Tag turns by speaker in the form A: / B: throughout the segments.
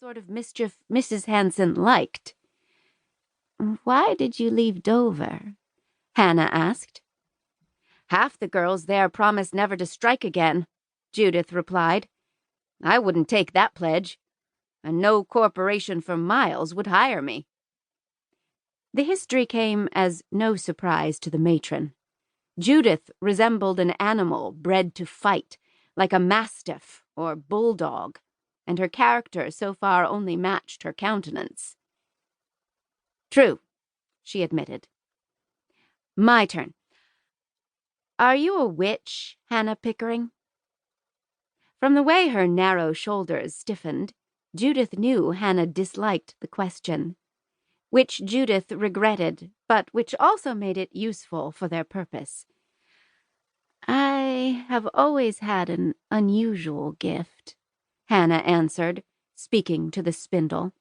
A: sort of mischief Mrs. Hanson liked. "Why did you leave Dover?" Hannah asked. "Half the girls there promised never to strike again," Judith replied. "I wouldn't take that pledge, and no corporation for miles would hire me." The history came as no surprise to the matron. Judith resembled an animal bred to fight, like a mastiff or bulldog, and her character so far only matched her countenance. "True," she admitted. "My turn. Are you a witch, Hannah Pickering?" From the way her narrow shoulders stiffened, Judith knew Hannah disliked the question, which Judith regretted, but which also made it useful for their purpose. "I have always had an unusual gift," Hannah answered, speaking to the spindle.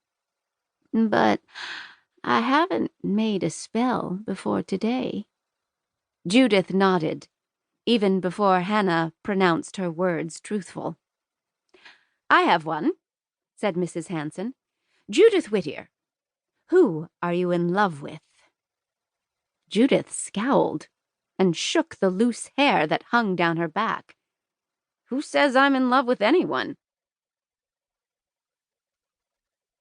A: "But I haven't made a spell before today." Judith nodded, even before Hannah pronounced her words truthful. "I have one," said Mrs. Hanson. "Judith Whittier. Who are you in love with?" Judith scowled and shook the loose hair that hung down her back. "Who says I'm in love with anyone?"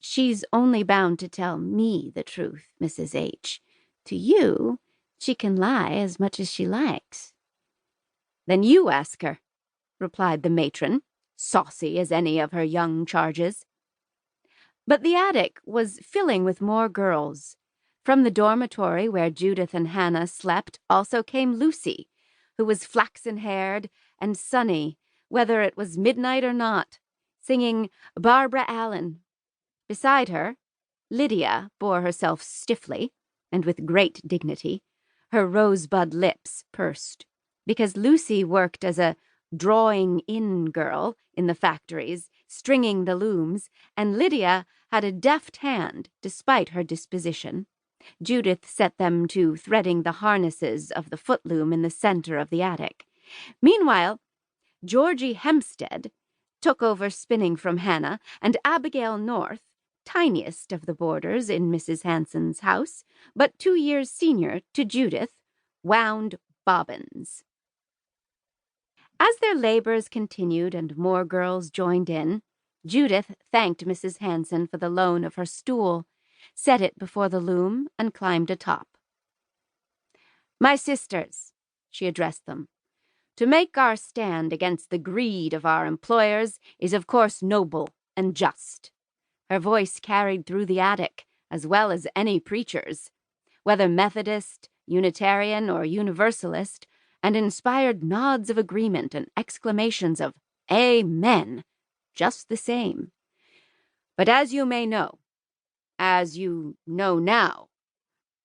A: "She's only bound to tell me the truth, Mrs. H. To you, she can lie as much as she likes." "Then you ask her," replied the matron, saucy as any of her young charges. But the attic was filling with more girls. From the dormitory where Judith and Hannah slept also came Lucy, who was flaxen-haired and sunny, whether it was midnight or not, singing Barbara Allen. Beside her, Lydia bore herself stiffly and with great dignity, her rosebud lips pursed, because Lucy worked as a drawing-in girl in the factories, stringing the looms, and Lydia had a deft hand despite her disposition. Judith set them to threading the harnesses of the footloom in the center of the attic. Meanwhile, Georgie Hempstead took over spinning from Hannah, and Abigail North, tiniest of the boarders in Mrs. Hanson's house, but 2 years senior to Judith, wound bobbins. As their labors continued and more girls joined in, Judith thanked Mrs. Hanson for the loan of her stool, set it before the loom, and climbed atop. "My sisters," she addressed them, "to make our stand against the greed of our employers is of course noble and just." Her voice carried through the attic as well as any preacher's, whether Methodist, Unitarian, or Universalist, and inspired nods of agreement and exclamations of "Amen," just the same. But as you may know, as you know now,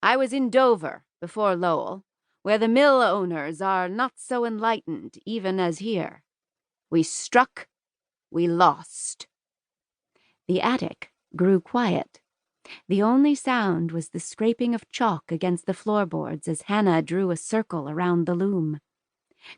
A: I was in Dover before Lowell, where the mill owners are not so enlightened even as here. We struck, we lost. The attic grew quiet. The only sound was the scraping of chalk against the floorboards as Hannah drew a circle around the loom.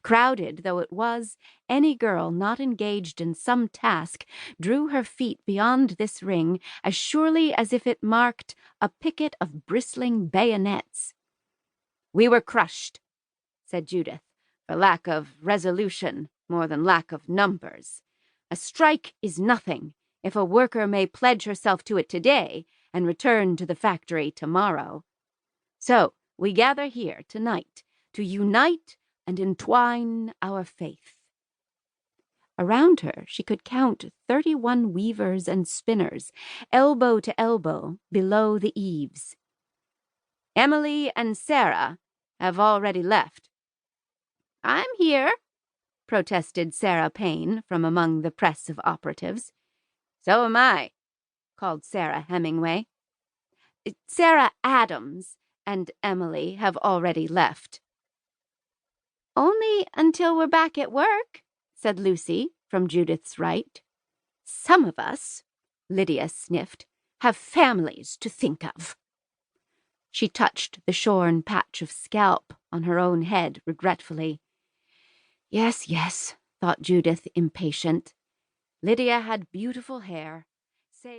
A: Crowded though it was, any girl not engaged in some task drew her feet beyond this ring as surely as if it marked a picket of bristling bayonets. "We were crushed," said Judith, "for lack of resolution more than lack of numbers. A strike is nothing if a worker may pledge herself to it today and return to the factory tomorrow. So we gather here tonight to unite and entwine our faith." Around her she could count 31 weavers and spinners, elbow to elbow, below the eaves. "Emily and Sarah have already left." "I'm here," protested Sarah Payne from among the press of operatives. "So am I," called Sarah Hemingway. "Sarah Adams and Emily have already left." "Only until we're back at work," said Lucy from Judith's right. "Some of us," Lydia sniffed, "have families to think of." She touched the shorn patch of scalp on her own head regretfully. Yes, yes, thought Judith, impatient. Lydia had beautiful hair, save